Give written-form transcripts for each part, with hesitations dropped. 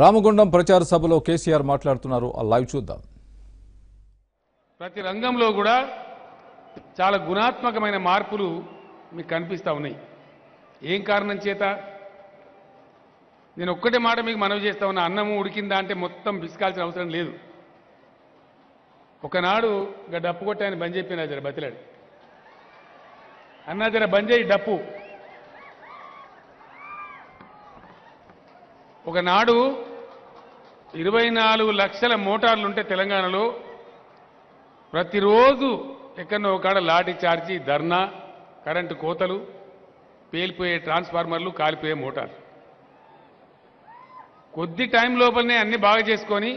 రామగుండం ప్రచార సభలో కేసీఆర్ మాట్లాడుతున్నారు. ఆ లైవ్ చూద్దాం. ప్రతి రంగంలో కూడా చాలా గుణాత్మకమైన మార్పులు మీకు కనిపిస్తా ఉన్నాయి. ఏం కారణం చేత? నేను ఒక్కటే మాట మీకు మనవి చేస్తా ఉన్నా, అన్నము ఉడికిందా అంటే మొత్తం పిసుకాల్సిన అవసరం లేదు. ఒకనాడు ఇక డప్పు కొట్టి ఆయన బంద్ చెప్పిన జర బతిలాడు, అన్నా జర బంద్ చేయి డప్పు. ఒకనాడు 24 లక్షల మోటార్లు ఉంటే తెలంగాణలో ప్రతిరోజు ఎక్కడో ఒకడ లాఠీ చార్జీ, ధర్నా, కరెంటు కోతలు, పేలిపోయే ట్రాన్స్ఫార్మర్లు, కాలిపోయే మోటార్లు. కొద్ది టైం లోపలనే అన్ని బాగా చేసుకొని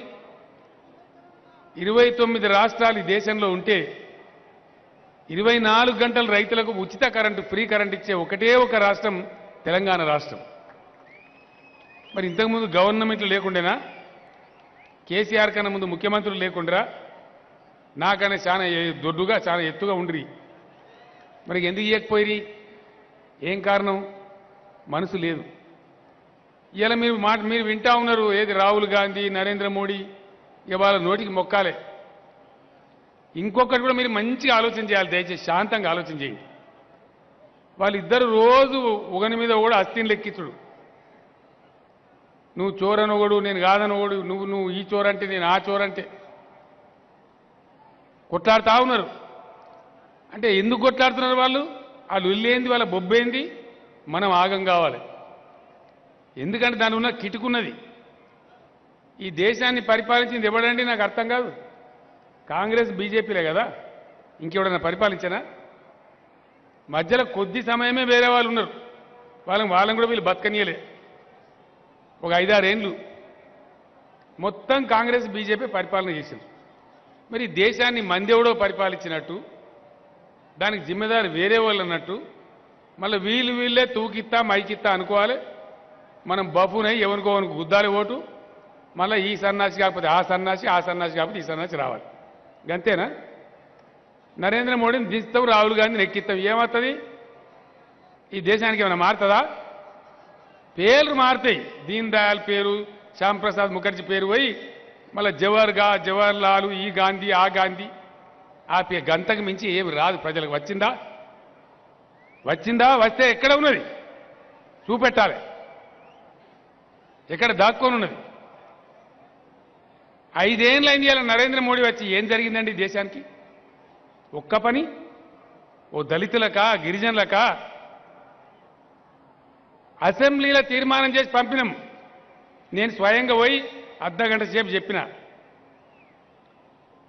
29 రాష్ట్రాలు ఈ దేశంలో ఉంటే 24 గంటలు రైతులకు ఉచిత కరెంటు, ఫ్రీ కరెంట్ ఇచ్చే ఒకటే ఒక రాష్ట్రం తెలంగాణ రాష్ట్రం. మరి ఇంతకుముందు గవర్నమెంట్లు లేకుండేనా? కేసీఆర్ కన్నా ముందు ముఖ్యమంత్రులు లేకుండరా? నాకనే చాలా దొడ్డుగా చాలా ఎత్తుగా ఉండ్రి. మరి ఎందుకు ఇవ్వకపోయి? ఏం కారణం? మనసు లేదు. ఇలా మీరు వింటా ఉన్నారు, ఏది రాహుల్ గాంధీ, నరేంద్ర మోడీ, ఇక వాళ్ళ నోటికి మొక్కాలే. ఇంకొకటి కూడా మీరు మంచిగా ఆలోచన చేయాలి, దయచేసి శాంతంగా ఆలోచన చేయండి. వాళ్ళిద్దరు రోజు ఒకని మీద కూడా అస్థిని లెక్కించుడు. నువ్వు చోరనొకడు, నేను కాదనొకడు, నువ్వు ఈ చోరంటే నేను ఆ చోరంటే కొట్లాడుతూ ఉన్నారు. అంటే ఎందుకు కొట్లాడుతున్నారు వాళ్ళు? వాళ్ళు ఇల్లేంది, వాళ్ళ బొబ్బేంది, మనం ఆగం కావాలి. ఎందుకంటే దాని ఉన్న కిటుకున్నది. ఈ దేశాన్ని పరిపాలించింది ఎవడండి? నాకు అర్థం కాదు. కాంగ్రెస్ బీజేపీలే కదా, ఇంకెవడన్నా పరిపాలించనా? మధ్యలో కొద్ది సమయమే వేరే వాళ్ళు ఉన్నారు, వాళ్ళని కూడా వీళ్ళు బతకనీయలే. ఒక 5-6 ఏళ్ళు మొత్తం కాంగ్రెస్ బీజేపీ పరిపాలన చేసింది. మరి దేశాన్ని మందెవడో పరిపాలించినట్టు, దానికి జిమ్మెదారు వేరే వాళ్ళు అన్నట్టు, మళ్ళీ వీళ్ళే తూకిత్తా మైకిత్తా అనుకోవాలి. మనం బఫూనై ఎవరికో గుద్దాలి ఓటు, మళ్ళీ ఈ సన్నాసి కాకపోతే ఆ సన్నాసి, ఆ సన్నాసి కాకపోతే ఈ సన్నాసి రావాలి. అంతేనా? నరేంద్ర మోడీని దించుతాం, రాహుల్ గాంధీని ఎక్కిస్తాం, ఏమవుతుంది? ఈ దేశానికి ఏమైనా మారుతుందా? పేర్లు మారుతాయి. దీన్ దయాళ్ పేరు, శ్యామ్ ప్రసాద్ ముఖర్జీ పేరు పోయి మళ్ళీ జవహర్ లాల్, ఈ గాంధీ, ఆ గాంధీ, ఆ గంతకు మించి ఏమి రాదు. ప్రజలకు వచ్చిందా? వస్తే ఎక్కడ ఉన్నది చూపెట్టాలి, ఎక్కడ దాక్కొని ఉన్నది. 5 ఏళ్ళు అయింది ఇలా నరేంద్ర మోడీ వచ్చి. ఏం జరిగిందండి దేశానికి? ఒక్క పని? ఓ దళితులకా, గిరిజనులకా? అసెంబ్లీలో తీర్మానం చేసి పంపినాం. నేను స్వయంగా పోయి అర్ధగంట సేపు చెప్పిన,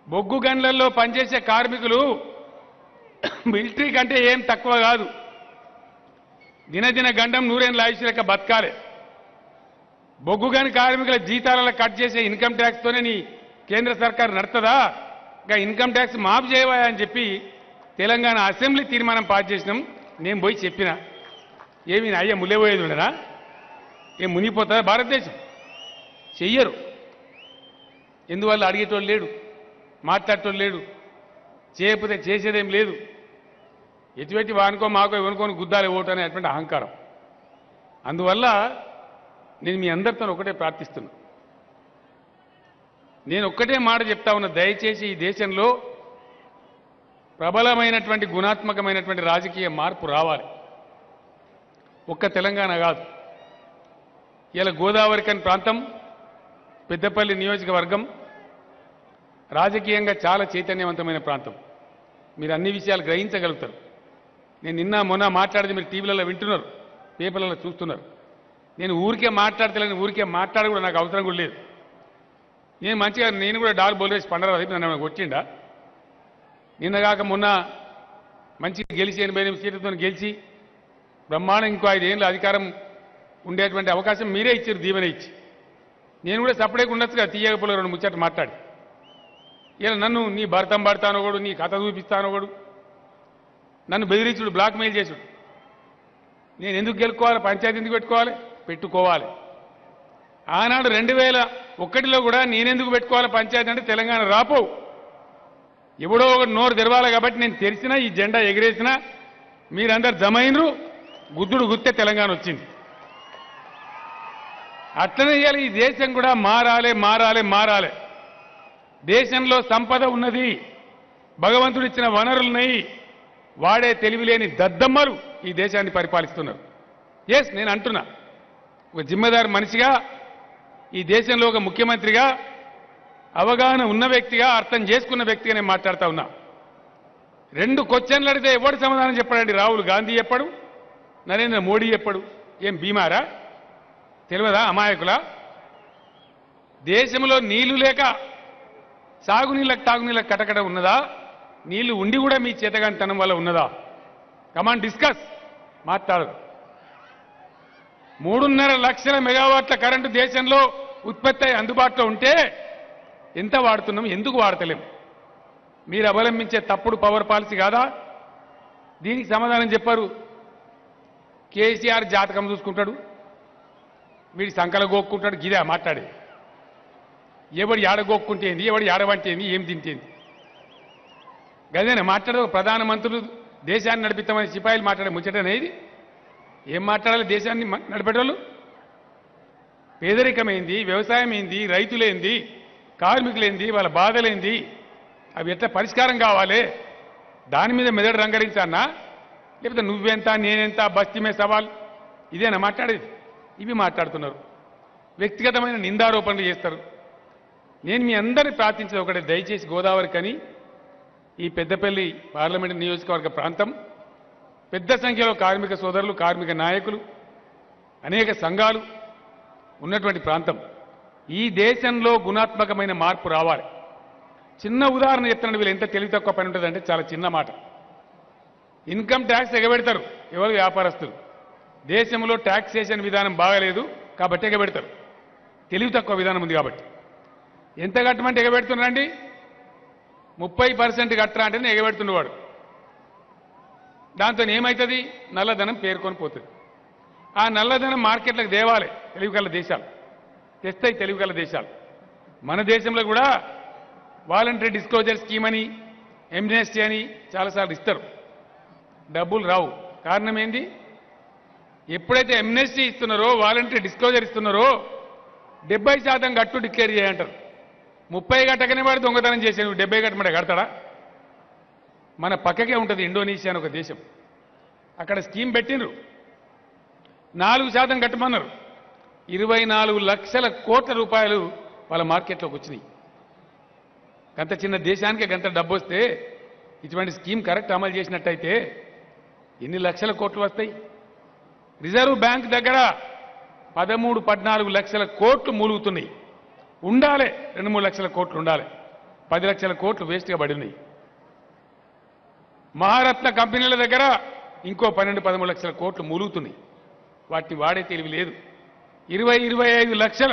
బొగ్గు గన్లలో పనిచేసే కార్మికులు మిలిటరీ కంటే ఏం తక్కువ కాదు. దినదిన గండం నూరేళ్ళ ఆయుష్ లెక్క బతకాలి. బొగ్గు గని కార్మికుల జీతాలలో కట్ చేసే ఇన్కమ్ ట్యాక్స్తోనే నీ కేంద్ర సర్కారు నడుతుందా? ఇంకా ఇన్కమ్ ట్యాక్స్ మాఫ్ చేయవా అని చెప్పి తెలంగాణ అసెంబ్లీ తీర్మానం పాస్ చేసినాం. నేను పోయి చెప్పిన, ఏమి అయ్యా ములేపోయేది ఉండరా? ఏం మునిగిపోతుందా భారతదేశం? చెయ్యరు. ఎందువల్ల? అడిగేటోళ్ళు లేడు, మాట్లాడేటోళ్ళు లేడు, చేయకపోతే చేసేదేం లేదు. ఎటువంటి వానుకో మాకో ఎవనుకోని గుద్దాలి ఓటు అనేటువంటి అహంకారం. అందువల్ల నేను మీ అందరితో ఒకటే ప్రార్థిస్తున్నా, నేను ఒక్కటే మాట చెప్తా ఉన్నా, దయచేసి ఈ దేశంలో ప్రబలమైనటువంటి గుణాత్మకమైనటువంటి రాజకీయ మార్పు రావాలి. ఒక్క తెలంగాణ కాదు, ఇలా గోదావరికని ప్రాంతం, పెద్దపల్లి నియోజకవర్గం రాజకీయంగా చాలా చైతన్యవంతమైన ప్రాంతం. మీరు అన్ని విషయాలు గ్రహించగలుగుతారు. నేను నిన్న మొన్న మాట్లాడేది మీరు టీవీలలో వింటున్నారు, పేపర్లలో చూస్తున్నారు. నేను ఊరికే మాట్లాడతలేని, ఊరికే మాట్లాడ కూడా నాకు అవసరం కూడా లేదు. నేను కూడా డాల్ బోల్వేసి పండరాదు నన్ను కొట్టిండా? నిన్నగాక మొన్న మంచిగా గెలిచి 88 సీట్లతో గెలిచి బ్రహ్మాండం ఇంకో 5 ఏళ్ళు అధికారం ఉండేటువంటి అవకాశం మీరే ఇచ్చారు, దీవెన ఇచ్చి. నేను కూడా సపరేట్గా ఉండొచ్చుగా, తీయకపోలే 2 ముచ్చట్లు మాట్లాడి. ఇలా నన్ను నీ భర్తం పడతానోగడు, నీ కథ చూపిస్తానోగడు, నన్ను బెదిరించుడు, బ్లాక్మెయిల్ చేసుడు. నేను ఎందుకు గెలుకోవాలి? పంచాయతీ ఎందుకు పెట్టుకోవాలి? ఆనాడు 2001లో కూడా నేనెందుకు పెట్టుకోవాలి పంచాయతీ అంటే తెలంగాణ రాపోవు, ఎవడో ఒకటి నోరు తెరవాలి కాబట్టి నేను తెరిచినా, ఈ జెండా ఎగిరేసినా మీరందరు జమైనరు, గుద్దుడు గుత్తే తెలంగాణ వచ్చింది. అట్లనే ఇవాళ ఈ దేశం కూడా మారాలి మారాలి మారాలి. దేశంలో సంపద ఉన్నది, భగవంతుడు ఇచ్చిన వనరులున్నాయి. వాడే తెలివిలేని దద్దమ్మలు ఈ దేశాన్ని పరిపాలిస్తున్నారు. ఎస్, నేను అంటున్నా, ఒక జిమ్మదారు మనిషిగా, ఈ దేశంలో ఒక ముఖ్యమంత్రిగా, అవగాహన ఉన్న వ్యక్తిగా, అర్థం చేసుకున్న వ్యక్తిగా నేను మాట్లాడుతా ఉన్నా. 2 క్వశ్చన్లు అడిగితే ఎవడు సమాధానం చెప్పాడండి? రాహుల్ గాంధీ చెప్పడు, నరేంద్ర మోడీ చెప్పడు. ఏం బీమారా? తెలియదా? అమాయకులా? దేశంలో నీళ్లు లేక సాగునీళ్ళకి తాగునీళ్ళకి కటకట ఉన్నదా? నీళ్లు ఉండి కూడా మీ చేతగానితనం వల్ల ఉన్నదా? కమాన్ డిస్కస్, మాట్లాడదు. 3.5 లక్షల మెగావాట్ల కరెంటు దేశంలో ఉత్పత్తి అయి అందుబాటులో ఉంటే ఎంత వాడుతున్నాం? ఎందుకు వాడతలేం? మీరు అవలంబించే తప్పుడు పవర్ పాలసీ కాదా? దీనికి సమాధానం చెప్పారు. కేసీఆర్ జాతకం చూసుకుంటాడు, వీడి సంకల గోక్కుంటాడు. గిదే మాట్లాడే. ఎవడు ఏడ గోక్కుంటేంది, ఎవడు ఏడవంటేంది, ఏం తింటేంది? గదేనా మాట్లాడే? ప్రధానమంత్రులు దేశాన్ని నడిపిస్తామని సిపాయిలు మాట్లాడే ముచ్చటనే ఇది? ఏం మాట్లాడాలి? దేశాన్ని నడిపేటోళ్ళు పేదరికమైంది, వ్యవసాయం ఏంది, రైతులేంది, కార్మికులేంది, వాళ్ళ బాధలేంది, అవి ఎట్లా పరిష్కారం కావాలి? దాని మీద మెదడు రంగరించానా? లేకపోతే నువ్వెంత నేనెంత బస్తీమే సవాల్, ఇదేనా మాట్లాడేది? ఇవి మాట్లాడుతున్నారు. వ్యక్తిగతమైన నిందారోపణలు చేస్తారు. నేను మీ అందరినీ ప్రార్థించేది ఒకటే, దయచేసి గోదావరి కని ఈ పెద్దపల్లి పార్లమెంటు నియోజకవర్గ ప్రాంతం పెద్ద సంఖ్యలో కార్మిక సోదరులు, కార్మిక నాయకులు, అనేక సంఘాలు ఉన్నటువంటి ప్రాంతం. ఈ దేశంలో గుణాత్మకమైన మార్పు రావాలి. చిన్న ఉదాహరణ చెప్తున్నాడు. వీళ్ళు ఎంత తెలివి తక్కువ పని ఉంటుందంటే చాలా చిన్న మాట. ఇన్కమ్ ట్యాక్స్ ఎగబెడతారు ఎవరు? వ్యాపారస్తులు. దేశంలో ట్యాక్సేషన్ విధానం బాగలేదు కాబట్టి ఎగబెడతారు. తెలివి తక్కువ విధానం ఉంది కాబట్టి. ఎంత కట్టమంటే ఎగబెడుతున్నారండి? 30% కట్టరా అంటేనే ఎగబెడుతున్నవాడు. దాంతో ఏమవుతుంది? నల్లధనం పేర్కొని పోతుంది. ఆ నల్లధనం మార్కెట్లకు దేవాలి తెలివికల్ల దేశాలు, తెస్తాయి తెలివికల్ల దేశాలు. మన దేశంలో కూడా వాలంటరీ డిస్క్లోజర్ స్కీమ్ అని, ఎమ్నెస్టీ అని చాలాసార్లు ఇస్తారు. డబ్బులు రావు. కారణం ఏంది? ఎప్పుడైతే ఎమ్నెస్టీ ఇస్తున్నారో, వాలంటరీ డిస్క్లోజర్ ఇస్తున్నారో 70% గట్టు డిక్లేర్ చేయంటారు. 30 గట్టకనే వాడు దొంగతనం చేశాను, 70 గట్టమంటే కడతాడా? మన పక్కకే ఉంటుంది ఇండోనేషియా అని ఒక దేశం. అక్కడ స్కీమ్ పెట్టినరు, 4% కట్టమన్నారు. 24 లక్షల కోట్ల రూపాయలు వాళ్ళ మార్కెట్లోకి వచ్చినాయి. గంత చిన్న దేశానికి గంత డబ్బు వస్తే, ఇటువంటి స్కీమ్ కరెక్ట్ అమలు చేసినట్టయితే ఎన్ని లక్షల కోట్లు వస్తాయి? రిజర్వ్ బ్యాంక్ దగ్గర 13-14 లక్షల కోట్లు మూలుగుతున్నాయి. ఉండాలి 2-3 లక్షల కోట్లు ఉండాలి. 10 లక్షల కోట్లు వేస్ట్గా పడినాయి. మహారత్న కంపెనీల దగ్గర ఇంకో 12-13 లక్షల కోట్లు మూలుగుతున్నాయి. వాటిని వాడే తెలివి లేదు. 20-25 లక్షల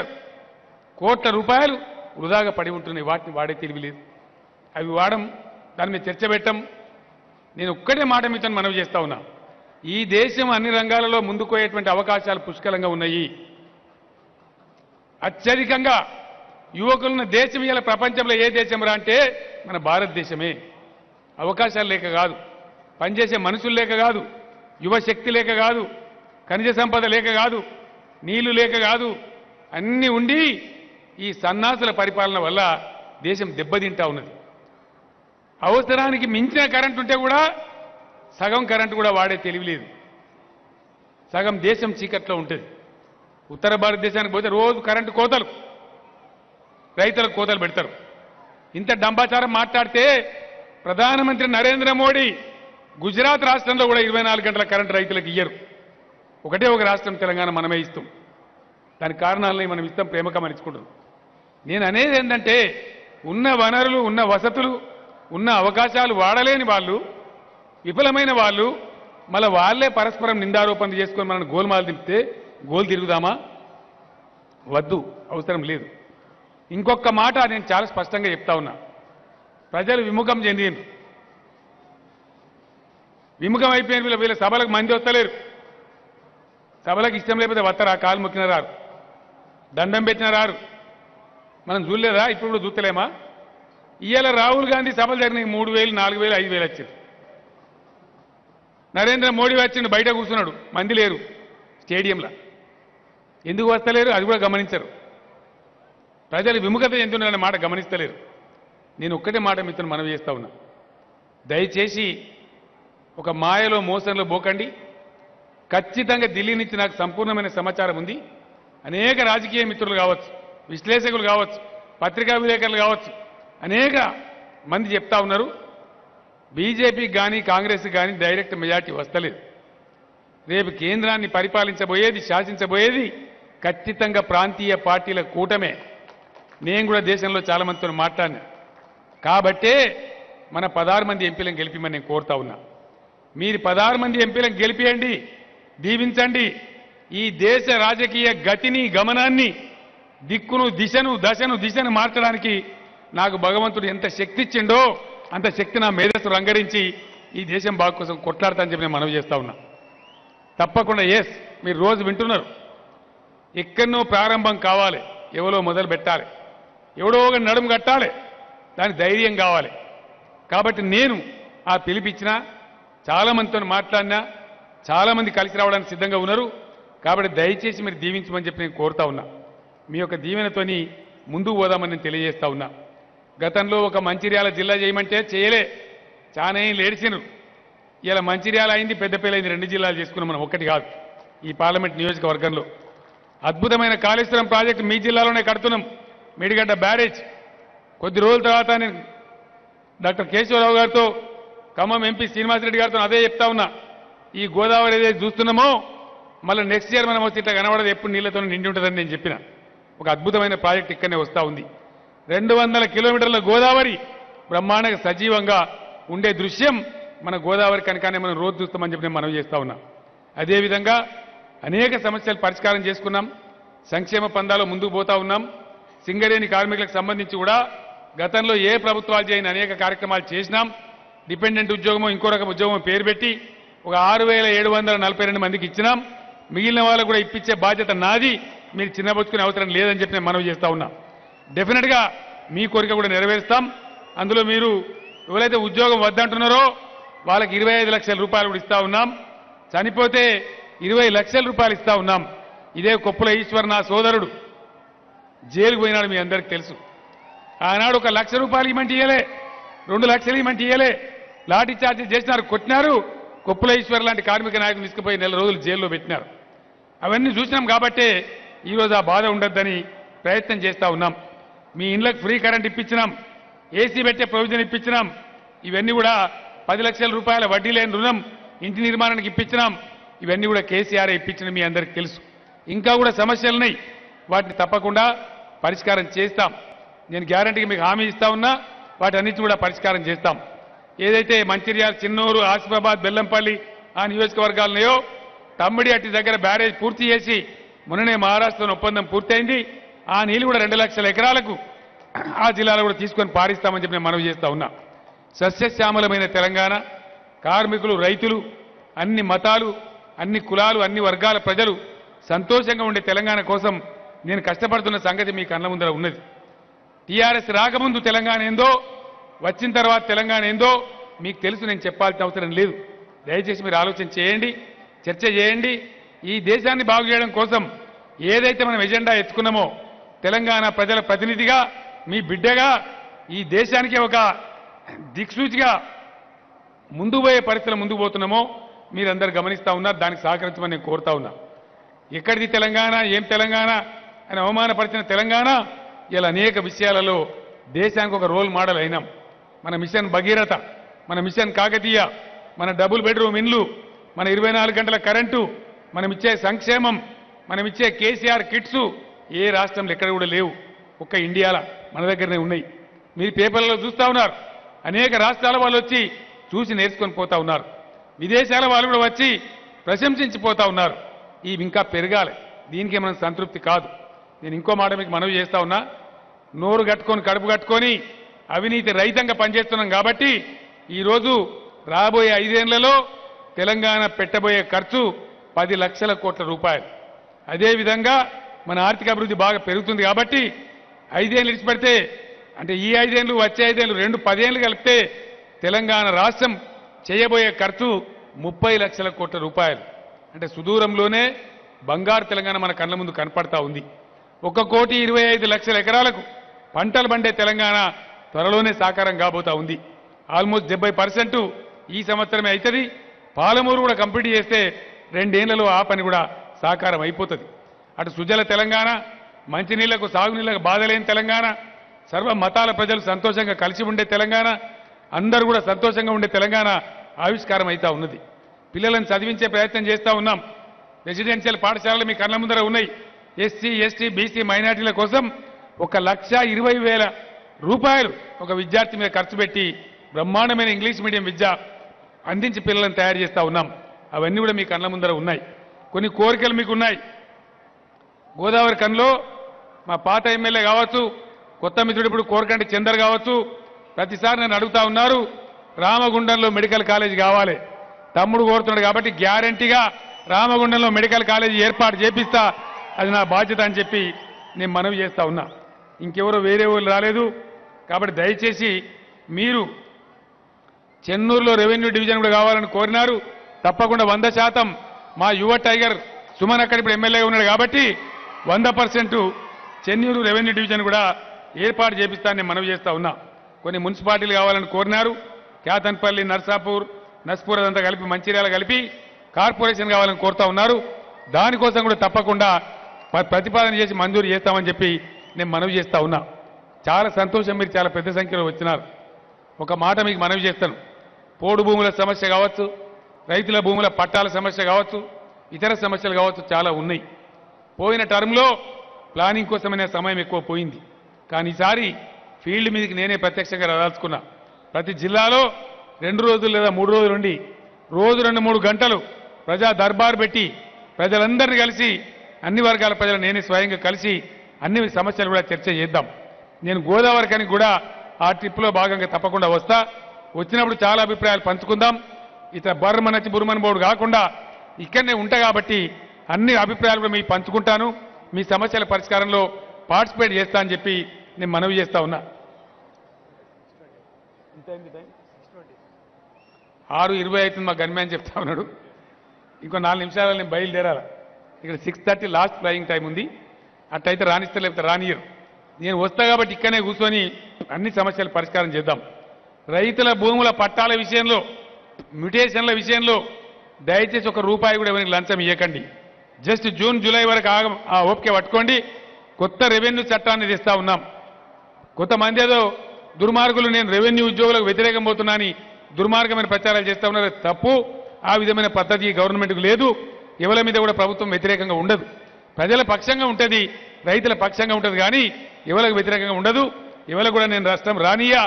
కోట్ల రూపాయలు వృధాగా పడి ఉంటున్నాయి. వాటిని వాడే తెలివి లేదు. అవి వాడం, దాని మీద చర్చ పెట్టం. నేను ఒక్కటే మాట మీతో మనవి చేస్తా ఉన్నా. ఈ దేశం అన్ని రంగాలలో ముందుకోయేటువంటి అవకాశాలు పుష్కలంగా ఉన్నాయి. అత్యధికంగా యువకులున్న దేశం ఇవాళ ప్రపంచంలో ఏ దేశం రా అంటే మన భారతదేశమే. అవకాశాలు లేక కాదు, పనిచేసే మనుషులు లేక కాదు, యువశక్తి లేక కాదు, ఖనిజ సంపద లేక కాదు, నీళ్లు లేక కాదు, అన్నీ ఉండి ఈ సన్నాసుల పరిపాలన వల్ల దేశం దెబ్బతింటా ఉన్నది. అవసరానికి మించిన కరెంటు ఉంటే కూడా సగం కరెంటు కూడా వాడే తెలివి లేదు. సగం దేశం చీకట్లో ఉంటుంది. ఉత్తర భారతదేశానికి పోతే రోజు కరెంటు కోతలు, రైతులకు కోతలు పెడతారు. ఇంత డంబాచారం మాట్లాడితే ప్రధానమంత్రి నరేంద్ర మోడీ గుజరాత్ రాష్ట్రంలో కూడా 24 గంటల కరెంటు రైతులకు ఇయ్యరు. ఒకటే ఒక రాష్ట్రం తెలంగాణ మనమే ఇస్తాం. దాని కారణాలని మనం ఇస్తాం, ప్రేమగా మలుచుకుంటాం. నేను అనేది ఏంటంటే, ఉన్న వనరులు, ఉన్న వసతులు, ఉన్న అవకాశాలు వాడలేని వాళ్ళు, విఫలమైన వాళ్ళు, మళ్ళీ వాళ్ళే పరస్పరం నిందారోపణలు చేసుకొని మనం గోల్మాలు తిప్పితే గోల్ తిరుగుదామా? వద్దు, అవసరం లేదు. ఇంకొక మాట నేను చాలా స్పష్టంగా చెప్తా ఉన్నా. ప్రజలు విముఖం చెందిండ్రు, విముఖం అయిపోయిన వీళ్ళ సభలకు మంది వస్తలేరు. సభలకు ఇష్టం లేకపోతే వత్తరా? కాలు మొక్కిన రారు, దండం పెట్టిన రారు. మనం చూడలేదా? ఇప్పుడు కూడా చూస్తలేమా? ఇవాళ రాహుల్ గాంధీ సభలు జరిగినాయి. 3,000, 4,000, 5,000 వచ్చారు. నరేంద్ర మోడీ వచ్చిండు, బయట కూర్చున్నాడు, మంది లేరు స్టేడియంలో. ఎందుకు వస్తలేరు అది కూడా గమనించరు. ప్రజలు విముఖత చెందుతున్నారనే మాట గమనిస్తలేరు. నేను ఒక్కటే మాట మిత్రులు మనవి చేస్తా ఉన్నా, దయచేసి ఒక మాయలో మోసంలో పోకండి. ఖచ్చితంగా ఢిల్లీ నుంచి నాకు సంపూర్ణమైన సమాచారం ఉంది. అనేక రాజకీయ మిత్రులు కావచ్చు, విశ్లేషకులు కావచ్చు, పత్రికా విలేకరులు కావచ్చు, అనేక మంది చెప్తా ఉన్నారు బీజేపీకి కానీ కాంగ్రెస్కి కానీ డైరెక్ట్ మెజార్టీ వస్తలేదు. రేపు కేంద్రాన్ని పరిపాలించబోయేది, శాసించబోయేది ఖచ్చితంగా ప్రాంతీయ పార్టీల కూటమే. నేను కూడా దేశంలో చాలా మందితో మాట్లాడినా. కాబట్టే మన 16 మంది ఎంపీలను గెలిపిమని నేను కోరుతా ఉన్నా. మీరు 16 మంది ఎంపీలను గెలిపియండి, దీవించండి. ఈ దేశ రాజకీయ గతిని, గమనాన్ని, దిక్కును, దిశను మార్చడానికి నాకు భగవంతుడు ఎంత శక్తి ఇచ్చిండో అంత శక్తి నా మేధస్సు రంగరించి ఈ దేశం బాగు కోసం కొట్లాడతానని చెప్పి నేను మనవి చేస్తా ఉన్నా. తప్పకుండా మీరు రోజు వింటున్నారు, ఎక్కడనో ప్రారంభం కావాలి, ఎవరో మొదలు పెట్టాలి, ఎవడో ఒక నడుము కట్టాలి, దానికి ధైర్యం కావాలి. కాబట్టి నేను ఆ పిలిపించిన చాలామందితో మాట్లాడినా, చాలామంది కలిసి రావడానికి సిద్ధంగా ఉన్నారు. కాబట్టి దయచేసి మీరు దీవించమని చెప్పి నేను కోరుతా ఉన్నా. మీ యొక్క దీవెనతోని ముందుకు పోదామని నేను తెలియజేస్తా ఉన్నా. గతంలో ఒక మంచిర్యాల జిల్లా చేయమంటే చేయలే, చాలా ఏం లేడిచినారు. ఇలా మంచిర్యాల అయింది, పెద్దపల్లి అయింది, 2 జిల్లాలు చేసుకున్నాం మనం, ఒక్కటి కాదు. ఈ పార్లమెంట్ నియోజకవర్గంలో అద్భుతమైన కాళేశ్వరం ప్రాజెక్టు మీ జిల్లాలోనే కడుతున్నాం, మేడిగడ్డ బ్యారేజ్. కొద్ది రోజుల తర్వాత నేను డాక్టర్ కేశవరావు గారితో, ఖమ్మం ఎంపీ శ్రీనివాసరెడ్డి గారితో అదే చెప్తా ఉన్నా. ఈ గోదావరి ఏదైతే చూస్తున్నామో మళ్ళీ నెక్స్ట్ ఇయర్ మనం వచ్చి ఇట్లా కనబడదు, ఎప్పుడు నీళ్లతో నిండి ఉంటుందని నేను చెప్పిన. ఒక అద్భుతమైన ప్రాజెక్ట్ ఇక్కడనే వస్తూ ఉంది. 200 కిలోమీటర్ల గోదావరి బ్రహ్మాండంగా సజీవంగా ఉండే దృశ్యం మన గోదావరి కనుకనే మనం రోజు చూస్తామని చెప్పి నేను మనవి చేస్తా ఉన్నా. అదేవిధంగా అనేక సమస్యలు పరిష్కారం చేసుకున్నాం, సంక్షేమ పందాలో ముందుకు పోతా ఉన్నాం. సింగరేణి కార్మికులకు సంబంధించి కూడా గతంలో ఏ ప్రభుత్వాలు చేయని అనేక కార్యక్రమాలు చేసినాం. డిపెండెంట్ ఉద్యోగమో ఇంకో రకం ఉద్యోగం పేరు పెట్టి ఒక 6,742 మందికి ఇచ్చినాం. మిగిలిన వాళ్ళకు కూడా ఇప్పించే బాధ్యత నాది, మీరు చిన్నబుచ్చుకునే అవసరం లేదని చెప్పి నేను మనవి చేస్తా ఉన్నా. డెఫినెట్గా మీ కోరిక కూడా నెరవేరుస్తాం. అందులో మీరు ఎవరైతే ఉద్యోగం వద్దంటున్నారో వాళ్ళకి 25 లక్షల రూపాయలు కూడా ఇస్తా ఉన్నాం. చనిపోతే 20 లక్షల రూపాయలు ఇస్తా ఉన్నాం. ఇదే కొప్పుల ఈశ్వర్ నా సోదరుడు జైలుకు పోయినాడు, మీ అందరికీ తెలుసు. ఆనాడు 1 లక్ష రూపాయలు ఇవ్వమంటే ఇయ్యలే, 2 లక్షలు ఇవ్వమంటే ఇయ్యలే, లాఠీ చార్జీ చేసినారు, కొట్టినారు. కొప్పుల ఈశ్వర్ లాంటి కార్మిక నాయకులు తీసుకుపోయి 4 రోజులు జైల్లో పెట్టినారు. అవన్నీ చూసినాం కాబట్టే ఈరోజు ఆ బాధ ఉండద్దని ప్రయత్నం చేస్తా ఉన్నాం. మీ ఇండ్లకు ఫ్రీ కరెంట్ ఇప్పించినాం, ఏసీ పెట్టే ప్రొవిజన్ ఇప్పించినాం. ఇవన్నీ కూడా 10 లక్షల రూపాయల వడ్డీ లేని రుణం ఇంటి నిర్మాణానికి ఇప్పించినాం. ఇవన్నీ కూడా కేసీఆర్ ఇప్పించిన మీ అందరికీ తెలుసు. ఇంకా కూడా సమస్యలున్నాయి, వాటిని తప్పకుండా పరిష్కారం చేస్తాం. నేను గ్యారంటీగా మీకు హామీ ఇస్తా ఉన్నా, వాటి అన్నిటి కూడా పరిష్కారం చేస్తాం. ఏదైతే మంచిర్యాల, చిన్నూరు, ఆసిఫాబాద్, బెల్లంపల్లి ఆ నియోజకవర్గాలున్నాయో తమ్మిడి అట్టి దగ్గర బ్యారేజ్ పూర్తి చేసి మొన్ననే మహారాష్ట్రలో ఒప్పందం పూర్తయింది. ఆ నీళ్లు కూడా 2 లక్షల ఎకరాలకు ఆ జిల్లాలో కూడా తీసుకొని పారిస్తామని చెప్పి నేను మనవి చేస్తా ఉన్నా. సస్యశ్యామలమైన తెలంగాణ, కార్మికులు, రైతులు, అన్ని మతాలు, అన్ని కులాలు, అన్ని వర్గాల ప్రజలు సంతోషంగా ఉండే తెలంగాణ కోసం నేను కష్టపడుతున్న సంగతి మీ కళ్ళ ముందర ఉన్నది. టీఆర్ఎస్ రాకముందు తెలంగాణ ఏందో, వచ్చిన తర్వాత తెలంగాణ ఏందో మీకు తెలుసు, నేను చెప్పాల్సిన అవసరం లేదు. దయచేసి మీరు ఆలోచన చేయండి, చర్చ చేయండి. ఈ దేశాన్ని బాగు చేయడం కోసం ఏదైతే మనం ఎజెండా ఎత్తుకున్నామో, తెలంగాణ ప్రజల ప్రతినిధిగా, మీ బిడ్డగా ఈ దేశానికి ఒక దిక్సూచిగా ముందు పోయే పరిస్థితులు ముందుకు పోతున్నామో మీరందరూ గమనిస్తా ఉన్నారు. దానికి సహకరించమని నేను కోరుతా ఉన్నా. ఎక్కడిది తెలంగాణ, ఏం తెలంగాణ అని అవమానపరిచిన తెలంగాణ ఇలా అనేక విషయాలలో దేశానికి ఒక రోల్ మోడల్ అయినాం. మన మిషన్ భగీరథ, మన మిషన్ కాకతీయ, మన డబుల్ బెడ్రూమ్ ఇండ్లు, మన 24 గంటల కరెంటు, మనమిచ్చే సంక్షేమం, మనమిచ్చే కేసీఆర్ కిట్స్ ఏ రాష్ట్రంలో ఎక్కడ కూడా లేవు, ఒక్క ఇండియాలో మన దగ్గరనే ఉన్నాయి. మీరు పేపర్లలో చూస్తా ఉన్నారు, అనేక రాష్ట్రాల వాళ్ళు వచ్చి చూసి నేర్చుకొని పోతా ఉన్నారు. విదేశాల వాళ్ళు కూడా వచ్చి ప్రశంసించిపోతా ఉన్నారు. ఇవి ఇంకా పెరగాలి, దీనికి మనం సంతృప్తి కాదు. నేను ఇంకో మాట మీకు మనవి చేస్తా ఉన్నా, నోరు కట్టుకొని కడుపు కట్టుకొని అవినీతి రహితంగా పనిచేస్తున్నాం కాబట్టి ఈరోజు రాబోయే 5 ఏళ్లలో తెలంగాణ పెట్టబోయే ఖర్చు 10 లక్షల కోట్ల రూపాయలు. అదేవిధంగా మన ఆర్థిక అభివృద్ధి బాగా పెరుగుతుంది కాబట్టి 5 ఏళ్ళు ఇచ్చిపెడితే, అంటే ఈ 5 ఏళ్ళు వచ్చే 5 ఏళ్ళు 10 ఏళ్ళు కలిపితే తెలంగాణ రాష్ట్రం చేయబోయే ఖర్చు 30 లక్షల కోట్ల రూపాయలు. అంటే సుదూరంలోనే బంగారు తెలంగాణ మన కళ్ళ ముందు కనపడతా ఉంది. 1,25,00,000 ఎకరాలకు పంటలు పండే తెలంగాణ త్వరలోనే సాకారం కాబోతా ఉంది. ఆల్మోస్ట్ 70% ఈ సంవత్సరమే అవుతుంది. పాలమూరు కూడా కంప్లీట్ చేస్తే 2 ఏళ్లలో ఆ పని కూడా సాకారం అయిపోతుంది. అటు సుజల తెలంగాణ, మంచినీళ్లకు సాగునీళ్లకు బాధలేని తెలంగాణ, సర్వ మతాల ప్రజలు సంతోషంగా కలిసి ఉండే తెలంగాణ, అందరూ కూడా సంతోషంగా ఉండే తెలంగాణ ఆవిష్కారం అవుతా ఉన్నది. పిల్లలను చదివించే ప్రయత్నం చేస్తూ ఉన్నాం. రెసిడెన్షియల్ పాఠశాలలు మీ కళ్ళ ముందర ఉన్నాయి. ఎస్సీ, ఎస్టీ, బీసీ మైనార్టీల కోసం 1,20,000 రూపాయలు ఒక విద్యార్థి మీద ఖర్చు పెట్టి బ్రహ్మాండమైన ఇంగ్లీష్ మీడియం విద్య అందించి పిల్లలను తయారు చేస్తూ ఉన్నాం. అవన్నీ కూడా మీ కళ్ళ ముందర ఉన్నాయి. కొన్ని కోరికలు మీకు ఉన్నాయి. గోదావరి కన్లో మా పాత ఎమ్మెల్యే కావచ్చు, కొత్త మిత్రుడు ఇప్పుడు కోరకంటి చందర్ కావచ్చు, ప్రతిసారి నన్ను అడుగుతా ఉన్నారు, రామగుండంలో మెడికల్ కాలేజ్ కావాలి. తమ్ముడు కోరుతున్నాడు కాబట్టి గ్యారంటీగా రామగుండంలో మెడికల్ కాలేజీ ఏర్పాటు చేపిస్తా, అది నా బాధ్యత అని చెప్పి నేను మనవి చేస్తా ఉన్నా. ఇంకెవరో వేరే వాళ్ళు రాలేదు కాబట్టి దయచేసి మీరు చెన్నూరులో రెవెన్యూ డివిజన్ కూడా కావాలని కోరినారు. తప్పకుండా 100% మా యువ టైగర్ సుమన్ అక్కడ ఇప్పుడు ఎమ్మెల్యేగా ఉన్నాడు కాబట్టి 100% చెన్నూరు రెవెన్యూ డివిజన్ కూడా ఏర్పాటు చేపిస్తానని నేను మనవి చేస్తా ఉన్నా. కొన్ని మున్సిపాలిటీలు కావాలని కోరినారు. క్యాతన్పల్లి, నర్సాపూర్, నస్పూర్ అదంతా కలిపి మంచిర్యాల కలిపి కార్పొరేషన్ కావాలని కోరుతా ఉన్నారు. దానికోసం కూడా తప్పకుండా ప్రతిపాదన చేసి మంజూరు చేస్తామని చెప్పి నేను మనవి చేస్తా ఉన్నా. చాలా సంతోషం, మీరు చాలా పెద్ద సంఖ్యలో వచ్చినారు. ఒక మాట మీకు మనవి చేస్తాను. పోడు భూముల సమస్య కావచ్చు, రైతుల భూముల పట్టాల సమస్య కావచ్చు, ఇతర సమస్యలు కావచ్చు, చాలా ఉన్నాయి. పోయిన టర్మ్లో ప్లానింగ్ కోసమైన సమయం ఎక్కువ పోయింది. కానీ ఈసారి ఫీల్డ్ మీదకి నేనే ప్రత్యక్షంగా రాదాల్చుకున్నా. ప్రతి జిల్లాలో 2 రోజులు లేదా 3 రోజులు ఉండి రోజు 2-3 గంటలు ప్రజా దర్బార్ పెట్టి ప్రజలందరినీ కలిసి అన్ని వర్గాల ప్రజలు నేనే స్వయంగా కలిసి అన్ని సమస్యలు కూడా చర్చ చేద్దాం. నేను గోదావరి కని కూడా ఆ ట్రిప్లో భాగంగా తప్పకుండా వస్తా. వచ్చినప్పుడు చాలా అభిప్రాయాలు పంచుకుందాం. ఇతర బర్మనచ్చి బుర్మన్ బోర్డు కాకుండా ఇక్కడనే ఉంటా కాబట్టి అన్ని అభిప్రాయాలు కూడా మీకు పంచుకుంటాను. మీ సమస్యల పరిష్కారంలో పార్టిసిపేట్ చేస్తా అని చెప్పి నేను మనవి చేస్తా ఉన్నా. 6:20 అవుతుంది మా గన్మ్యాన్ చెప్తా ఉన్నాడు. ఇంకో 4 నిమిషాలు నేను బయలుదేరాల. ఇక్కడ 6:30 లాస్ట్ ఫ్లయింగ్ టైం ఉంది. అట్టయితే రాణిస్తే లేకపోతే రానియరు. నేను వస్తా కాబట్టి ఇక్కడనే కూర్చొని అన్ని సమస్యలు పరిష్కారం చేద్దాం. రైతుల భూముల పట్టాల విషయంలో, మ్యుటేషన్ల విషయంలో దయచేసి ₹1 కూడా ఎవరికి లంచం ఇవ్వకండి. జస్ట్ జూన్, జూలై వరకు ఆ ఓపిక పట్టుకోండి. కొత్త రెవెన్యూ చట్టాన్ని తెస్తా ఉన్నాం. కొంతమంది ఏదో దుర్మార్గులు నేను రెవెన్యూ ఉద్యోగులకు వ్యతిరేకం పోతున్నానని దుర్మార్గమైన ప్రచారాలు చేస్తా ఉన్నారు. తప్పు. ఆ విధమైన పద్ధతి గవర్నమెంట్కు లేదు. ఎవరి మీద కూడా ప్రభుత్వం వ్యతిరేకంగా ఉండదు. ప్రజల పక్షంగా ఉంటుంది, రైతుల పక్షంగా ఉంటుంది, కానీ ఎవరికి వ్యతిరేకంగా ఉండదు. ఎవరికి కూడా నేను నష్టం రానియా.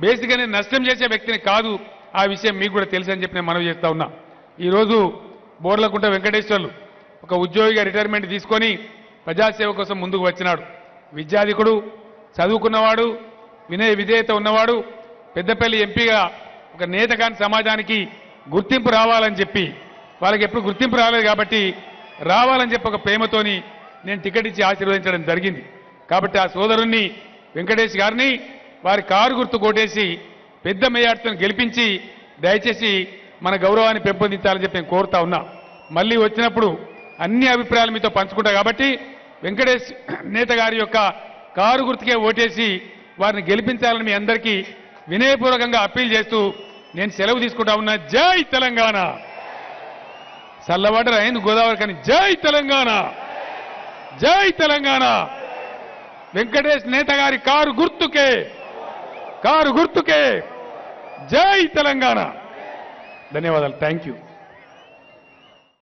బేసిక్గా నేను నష్టం చేసే వ్యక్తిని కాదు. ఆ విషయం మీకు కూడా తెలుసు అని చెప్పి నేను మనవి చేస్తా ఉన్నా. ఈరోజు బోర్లకుంట వెంకటేశ్వర్లు ఒక ఉద్యోగిగా రిటైర్మెంట్ తీసుకొని ప్రజాసేవ కోసం ముందుకు వచ్చినాడు. విద్యాధికుడు, చదువుకున్నవాడు, వినయ విధేయత ఉన్నవాడు, పెద్దపల్లి ఎంపీగా ఒక నేత కాని సమాజానికి గుర్తింపు రావాలని చెప్పి, వాళ్ళకి ఎప్పుడు గుర్తింపు రాలేదు కాబట్టి రావాలని చెప్పి ఒక ప్రేమతోని నేను టికెట్ ఇచ్చి ఆశీర్వదించడం జరిగింది. కాబట్టి ఆ సోదరుణ్ణి వెంకటేష్ గారిని వారి కారు గుర్తు కొట్టేసి పెద్ద మెజార్టీతో గెలిపించి దయచేసి మన గౌరవాన్ని పెంపొందించాలని చెప్పి నేను కోరుతా ఉన్నా. మళ్ళీ వచ్చినప్పుడు అన్ని అభిప్రాయాలు మీతో పంచుకుంటా కాబట్టి వెంకటేష్ నేత గారి యొక్క కారు గుర్తుకే ఓటేసి వారిని గెలిపించాలని మీ అందరికీ వినయపూర్వకంగా అప్పీల్ చేస్తూ నేను సెలవు తీసుకుంటా ఉన్నా. జై తెలంగాణ. చల్లవాటర్ అయింది గోదావరి కానీ జై తెలంగాణ, జై తెలంగాణ. వెంకటేష్ నేత గారి కారు గుర్తుకే, కారు గుర్తుకే. జై తెలంగాణ. ధన్యవాదాలు. Thank you.